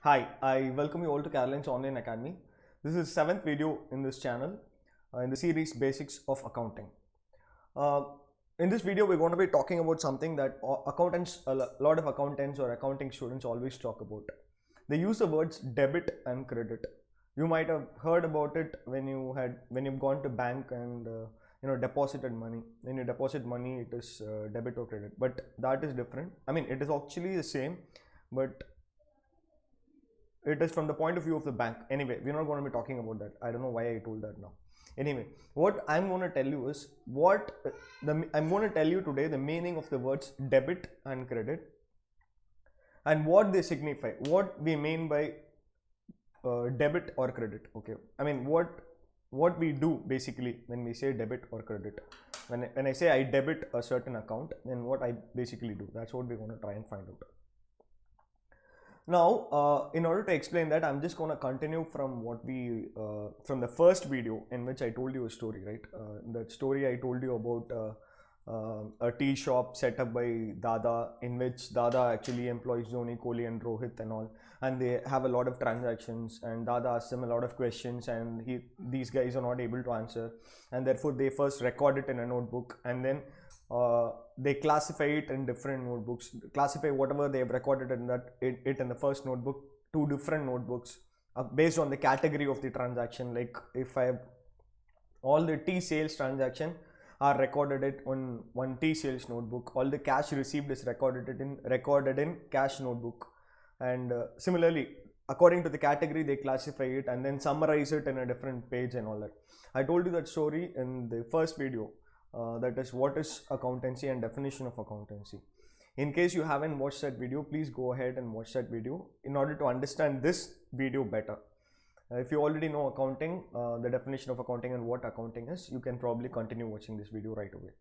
Hi, I welcome you all to Caroline's Online Academy. This is 7th video in this channel in the series Basics of Accounting. Uh, in this video, we're going to be talking about something that a lot of accountants or accounting students always talk about. They use the words debit and credit. You might have heard about it when you've gone to bank and deposited money. When you deposit money, it is debit or credit, but that is different. I mean, it is actually the same, but it is from the point of view of the bank. Anyway, we're not going to be talking about that. I don't know why I told that now. Anyway, what I'm going to tell you is I'm going to tell you today the meaning of the words debit and credit and what they signify, what we mean by debit or credit. Okay, I mean what we do basically when we say debit or credit. When I say I debit a certain account, then what I basically do, that's what we're going to try and find out. Now, in order to explain that, I'm just going to continue from from the first video in which I told you a story, right? That story I told you about a tea shop set up by Dada, in which Dada actually employs Joni, Kohli and Rohit and all, and they have a lot of transactions, and Dada asks them a lot of questions, and these guys are not able to answer, and therefore they first record it in a notebook, and then they classify it in different notebooks, classify whatever they have recorded in in the first notebook to different notebooks based on the category of the transaction. Like if I have all the tea sales transaction are recorded it on one tea sales notebook, all the cash received is recorded in cash notebook, and similarly according to the category they classify it and then summarize it in a different page and all that. I told you that story in the first video. That is what is accountancy and definition of accountancy. In case you haven't watched that video, please go ahead and watch that video in order to understand this video better. If you already know accounting, the definition of accounting and what accounting is, you can probably continue watching this video right away.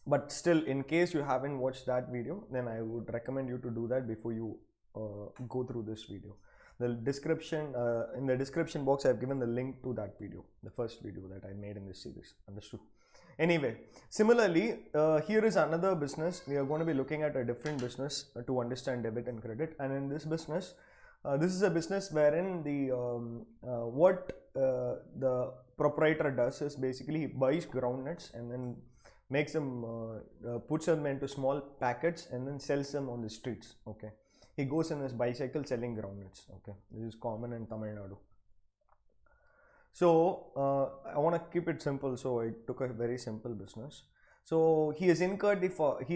But still, in case you haven't watched that video, then I would recommend you to do that before you go through this video. In the description box, I have given the link to that video, the first video that I made in this series. Understood? Anyway, similarly, here is another business. We are going to be looking at a different business to understand debit and credit. And in this business, this is a business wherein the proprietor does is basically he buys groundnuts and then makes them, puts them into small packets and then sells them on the streets. Okay, he goes in his bicycle selling groundnuts. Okay, this is common in Tamil Nadu. So I want to keep it simple, so I took a very simple business. So he has incurred performed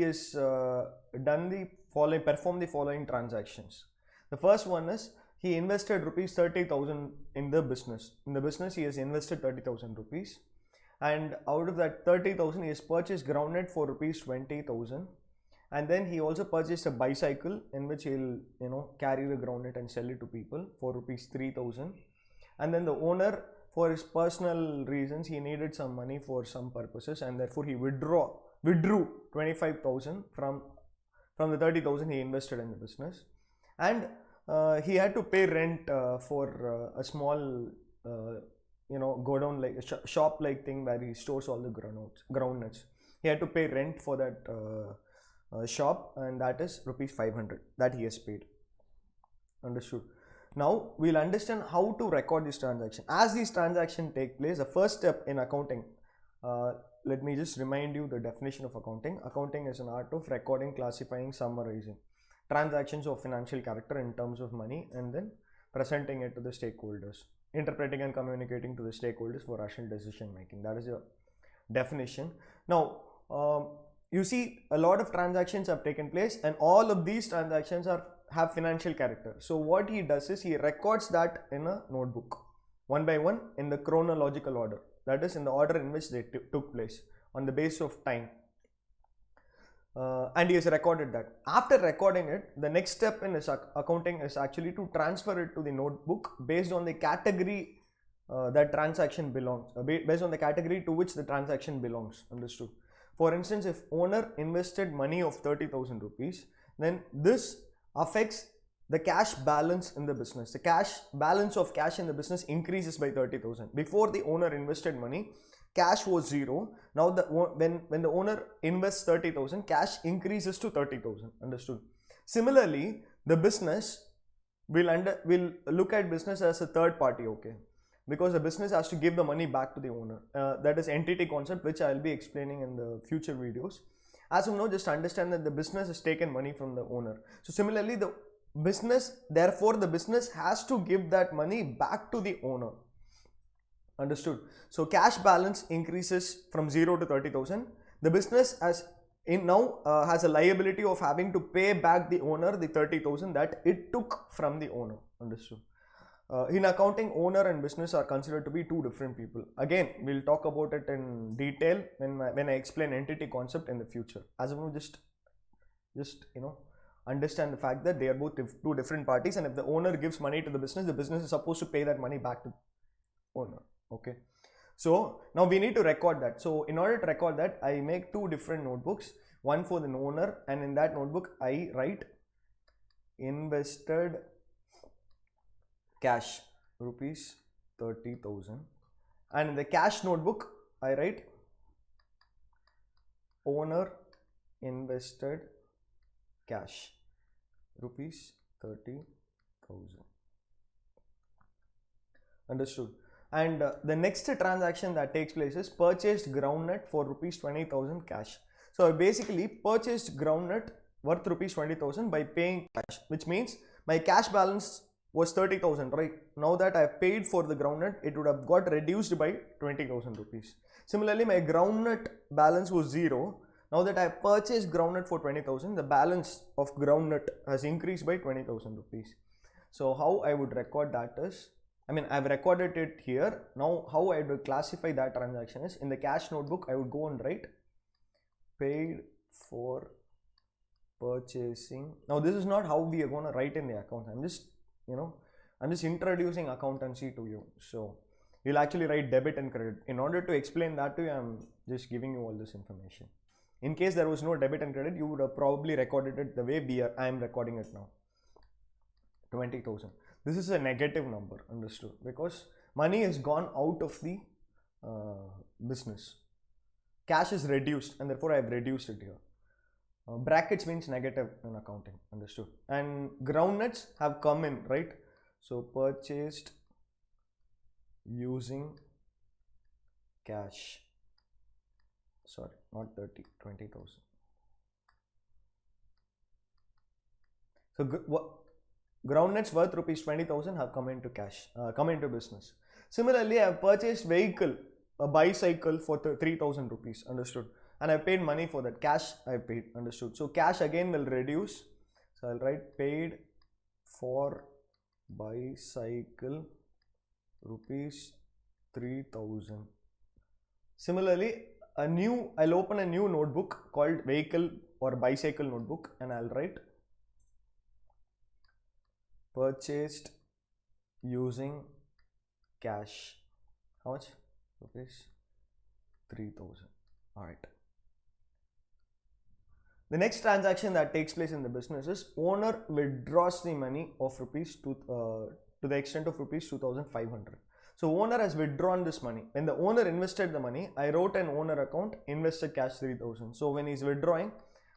the following transactions. The first one is he invested rupees 30,000 in the business. In the business he has invested 30,000 rupees, and out of that 30,000 he has purchased groundnut for rupees 20,000, and then he also purchased a bicycle in which he'll carry the groundnut and sell it to people for rupees 3,000, and then the owner, for his personal reasons, he needed some money for some purposes, and therefore he withdrew 25,000 from the 30,000 he invested in the business, and he had to pay rent for a small godown, like a shop like thing where he stores all the groundnuts. He had to pay rent for that shop, and that is rupees 500 that he has paid. Understood? Now we'll understand how to record this transaction. As these transactions take place, the first step in accounting, let me just remind you the definition of accounting. Accounting is an art of recording, classifying, summarizing transactions of financial character in terms of money, and then presenting it to the stakeholders, interpreting and communicating to the stakeholders for rational decision making. That is your definition. Now you see a lot of transactions have taken place, and all of these transactions have financial character. So what he does is he records that in a notebook one by one in the chronological order, that is in the order in which they took place on the basis of time, and he has recorded that. After recording it, the next step in his accounting is actually to transfer it to the notebook based on the category that transaction belongs, based on the category to which the transaction belongs. Understood? For instance, if owner invested money of 30,000 rupees, then this affects the cash balance in the business. The balance of cash in the business increases by 30,000. Before the owner invested money, cash was 0. Now when the owner invests 30,000, cash increases to 30,000. Understood? Similarly, the business we'll look at business as a third party, okay, because the business has to give the money back to the owner. That is entity concept, which I'll be explaining in the future videos. As of now, just understand that the business has taken money from the owner. So similarly, the business, therefore the business has to give that money back to the owner. Understood? So cash balance increases from 0 to 30,000. The business has a liability of having to pay back the owner the 30,000 that it took from the owner. Understood? In accounting, owner and business are considered to be two different people. Again, we'll talk about it in detail when I explain entity concept in the future. As of now, just understand the fact that they are both two different parties, and if the owner gives money to the business is supposed to pay that money back to the owner. Okay. So now we need to record that. So in order to record that, I make two different notebooks, one for the owner, and in that notebook I write invested cash rupees 30,000, and in the cash notebook I write owner invested cash rupees 30,000. Understood? And the next transaction that takes place is purchased groundnut for rupees 20,000 cash. So I basically purchased groundnut worth rupees 20,000 by paying cash, which means my cash balance was 30,000, right? Now that I have paid for the groundnut, it would have got reduced by 20,000 rupees. Similarly, my groundnut balance was 0. Now that I have purchased groundnut for 20,000, the balance of groundnut has increased by 20,000 rupees. So how I would record that is, I've recorded it here. Now how I would classify that transaction is, in the cash notebook I would go and write paid for purchasing. Now this is not how we are going to write in the account. I'm just introducing accountancy to you. So you'll actually write debit and credit. In order to explain that to you, I'm just giving you all this information. In case there was no debit and credit, you would have probably recorded it the way I am recording it now. 20,000. This is a negative number, understood? Because money has gone out of the business. Cash is reduced, and therefore I have reduced it here. Brackets means negative in accounting, understood? And groundnuts have come in, right? So purchased using cash. Sorry, not 20,000. So groundnuts worth rupees 20,000 have come into cash, come into business. Similarly, I have purchased vehicle, a bicycle for 3,000 rupees, understood? And I paid money for that. Cash I paid, understood? So cash again will reduce. So I'll write paid for bicycle rupees 3,000. Similarly, I'll open a new notebook called vehicle or bicycle notebook, and I'll write purchased using cash. How much? Rupees 3,000. All right. The next transaction that takes place in the business is owner withdraws the money of rupees to the extent of rupees 2,500. So owner has withdrawn this money. When the owner invested the money, I wrote an owner account, invested cash 3,000. So when he's withdrawing,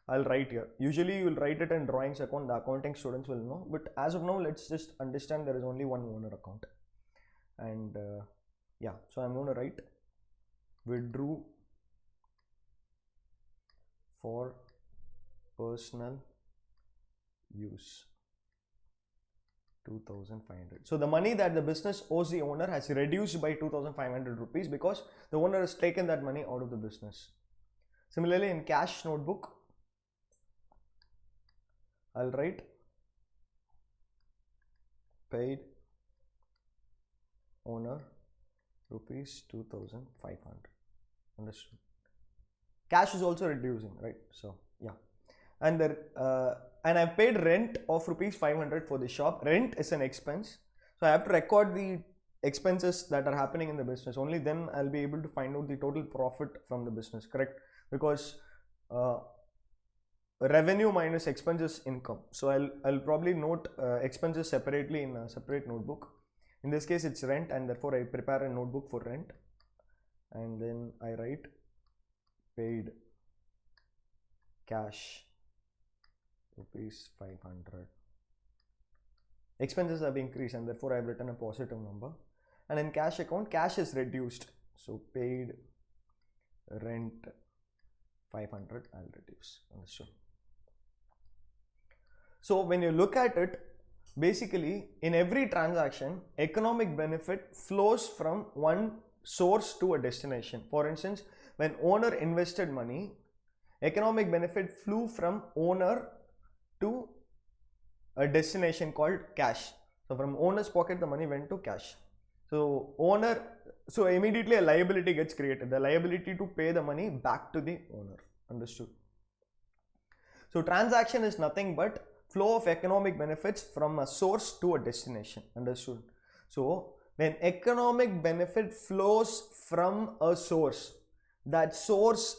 I'll write here. Usually you will write it in drawings account, the accounting students will know, but as of now, let's just understand there is only one owner account. And yeah, so I'm going to write withdrew for personal use 2,500. So the money that the business owes the owner has reduced by 2,500 rupees because the owner has taken that money out of the business. Similarly, in cash notebook, I'll write paid owner rupees 2,500. Understood? Cash is also reducing, right? So yeah, and I paid rent of rupees 500 for the shop. Rent is an expense, so I have to record the expenses that are happening in the business. Only then I'll be able to find out the total profit from the business, correct? Because revenue minus expenses income. So I'll probably note expenses separately in a separate notebook. In this case, it's rent, and therefore I prepare a notebook for rent, and then I write paid cash rupees 500 expenses have increased and therefore I have written a positive number. And in cash account, cash is reduced, so paid rent 500, I'll reduce. Understood? So when you look at it, basically in every transaction, economic benefit flows from one source to a destination. For instance, when owner invested money, economic benefit flew from owner to a destination called cash. So from owner's pocket, the money went to cash. So immediately a liability gets created, the liability to pay the money back to the owner. Understood? So transaction is nothing but flow of economic benefits from a source to a destination. Understood? So when economic benefit flows from a source, that source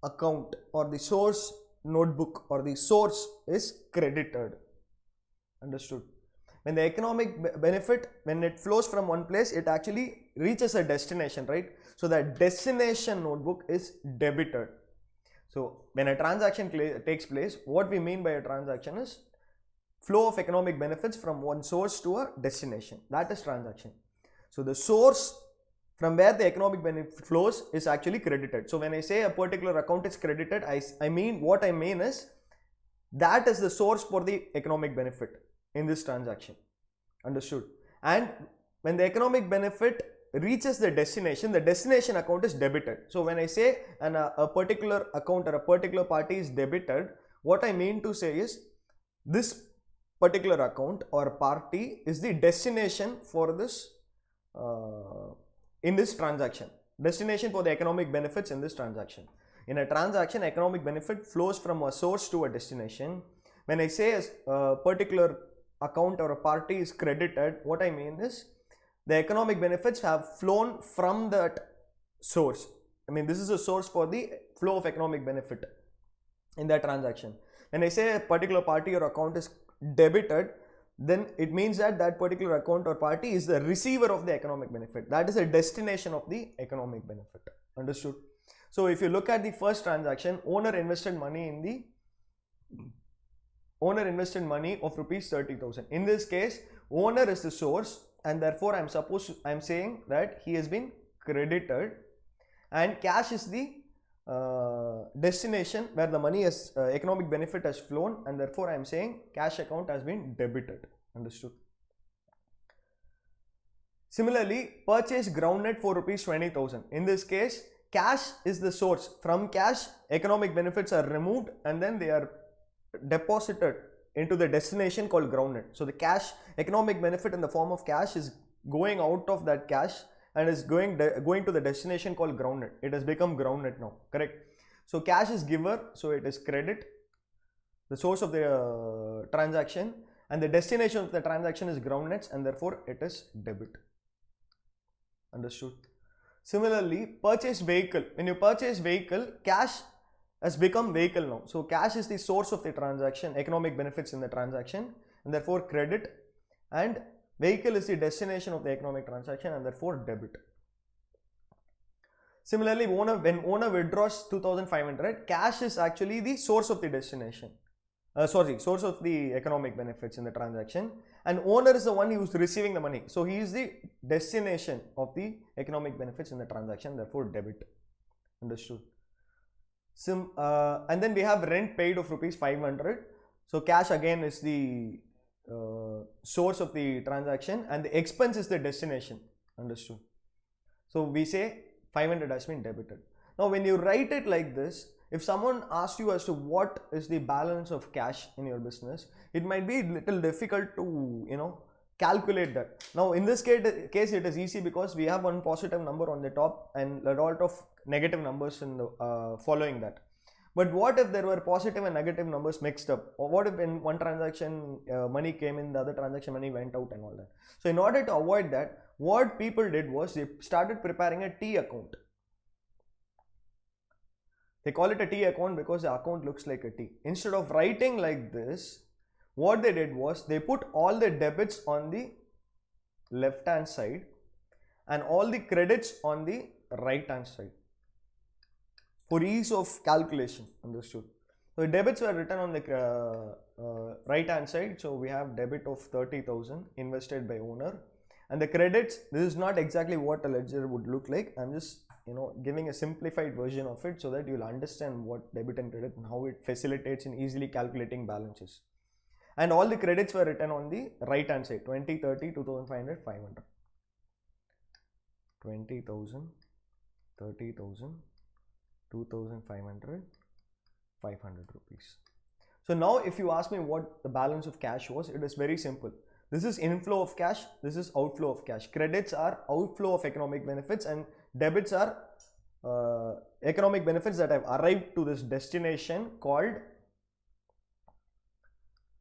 account or the source notebook or the source is credited. Understood? When the economic benefit, when it flows from one place, it actually reaches a destination, right? So that destination notebook is debited. So when a transaction takes place, what we mean by a transaction is flow of economic benefits from one source to a destination. That is transaction. So the source from where the economic benefit flows is actually credited. So when I say a particular account is credited, I mean what I mean is that is the source for the economic benefit in this transaction. Understood? And when the economic benefit reaches the destination account is debited. So when I say a particular account or a particular party is debited, what I mean to say is this particular account or party is the destination for this in this transaction, destination for the economic benefits in this transaction. In a transaction, economic benefit flows from a source to a destination. When I say a particular account or a party is credited, what I mean is the economic benefits have flown from that source. I mean, this is a source for the flow of economic benefit in that transaction. When I say a particular party or account is debited, then it means that that particular account or party is the receiver of the economic benefit. That is a destination of the economic benefit. Understood? So if you look at the first transaction, owner invested money of rupees 30,000. In this case, owner is the source, and therefore I'm saying that he has been credited, and cash is the destination where the money is economic benefit has flown, and therefore I am saying cash account has been debited. Understood? Similarly, purchase groundnut for rupees 20,000. In this case, cash is the source. From cash, economic benefits are removed and then they are deposited into the destination called groundnut. So the cash economic benefit in the form of cash is going out of that cash and is going to the destination called groundnut. It has become groundnut now, correct? So cash is giver, so it is credit, the source of the transaction, and the destination of the transaction is groundnuts, and therefore it is debit. Understood? Similarly, purchase vehicle. When you purchase vehicle, cash has become vehicle now. So cash is the source of the transaction, economic benefits in the transaction, and therefore credit, and vehicle is the destination of the economic transaction, and therefore debit. Similarly, when owner withdraws 2,500, cash is actually the source of the destination. Source of the economic benefits in the transaction, and owner is the one who is receiving the money. So he is the destination of the economic benefits in the transaction, therefore debit. Understood? And then we have rent paid of rupees 500. So cash again is the source of the transaction, and the expense is the destination. Understood? So we say 500 has been debited. Now when you write it like this, if someone asks you as to what is the balance of cash in your business, it might be a little difficult to calculate that. Now in this case it is easy because we have one positive number on the top and a lot of negative numbers in the following that. But what if there were positive and negative numbers mixed up? Or what if in one transaction money came in, the other transaction money went out and all that? So in order to avoid that, what people did was they started preparing a T account. They call it a T account because the account looks like a T. Instead of writing like this, what they did was they put all the debits on the left hand side and all the credits on the right hand side for ease of calculation. Understood? So debits were written on the right hand side. So we have debit of 30,000 invested by owner, and the credits, this is not exactly what a ledger would look like. I'm just giving a simplified version of it so that you'll understand what debit and credit and how it facilitates in easily calculating balances. And all the credits were written on the right hand side: 20, 30, 2,500, 500. 20,000, 30,000, 2,500, 500 rupees. So now if you ask me what the balance of cash was, it is very simple. This is inflow of cash, this is outflow of cash. Credits are outflow of economic benefits, and debits are economic benefits that have arrived to this destination called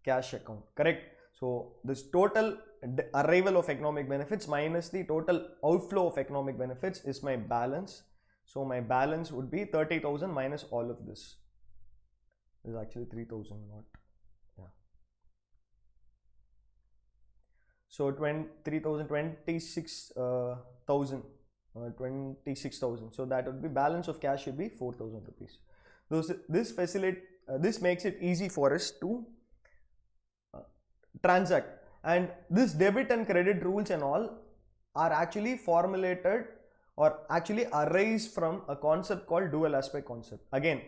cash account, correct? So this total arrival of economic benefits minus the total outflow of economic benefits is my balance. So my balance would be 30,000 minus all of this. This is actually 3,000, not, yeah. So 26,000, 26,000. So that would be balance of cash should be 4,000 rupees. This makes it easy for us to transact, and this debit and credit rules and all are actually formulated or actually arise from a concept called dual aspect concept. Again,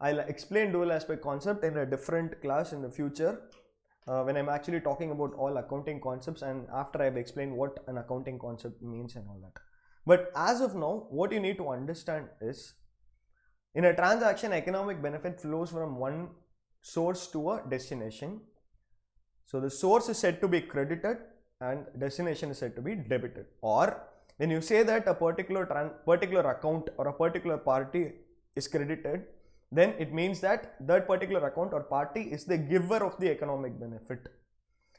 I'll explain dual aspect concept in a different class in the future when I'm actually talking about all accounting concepts, and after I've explained what an accounting concept means and all that. But as of now, what you need to understand is, in a transaction, economic benefit flows from one source to a destination. So the source is said to be credited and destination is said to be debited. Or when you say that a particular account or a particular party is credited, then it means that that particular account or party is the giver of the economic benefit,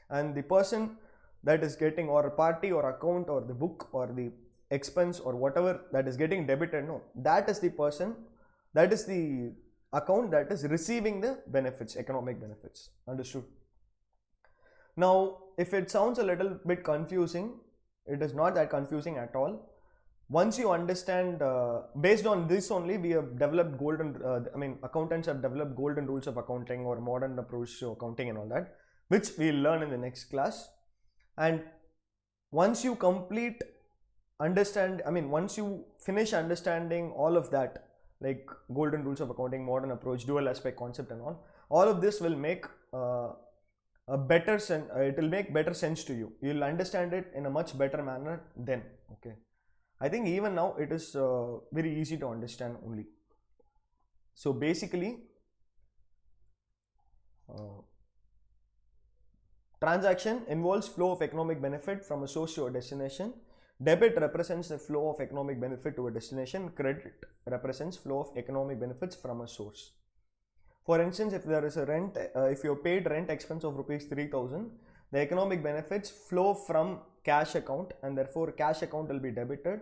and the person that is getting, or a party or account or the book or the expense or whatever that is getting debited, no, that is the person, that is the account that is receiving the benefits, economic benefits. Understood? Now, if it sounds a little bit confusing, it is not that confusing at all. Once you understand, based on this only, we have developed accountants have developed golden rules of accounting or modern approach to accounting and all that, which we'll learn in the next class. And once you once you finish understanding all of that, like golden rules of accounting, modern approach, dual aspect concept and all of this will make a better sense, it will make better sense to you. You'll understand it in a much better manner then, okay? I think even now it is very easy to understand only. So basically, transaction involves flow of economic benefit from a source to a destination. Debit represents the flow of economic benefit to a destination. Credit represents flow of economic benefits from a source. For instance, if there is a rent, if you paid rent expense of rupees 3,000, the economic benefits flow from cash account, and therefore cash account will be debited.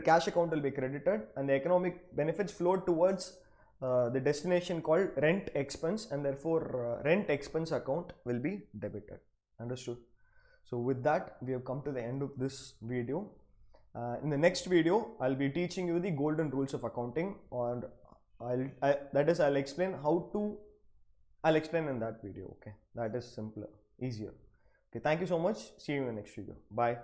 Cash account will be credited, and the economic benefits flow towards the destination called rent expense, and therefore rent expense account will be debited. Understood? So with that, we have come to the end of this video. In the next video, I'll be teaching you the golden rules of accounting, or I'll explain how to. I'll explain in that video. Okay, that is simpler, easier. Okay, thank you so much. See you in the next video. Bye.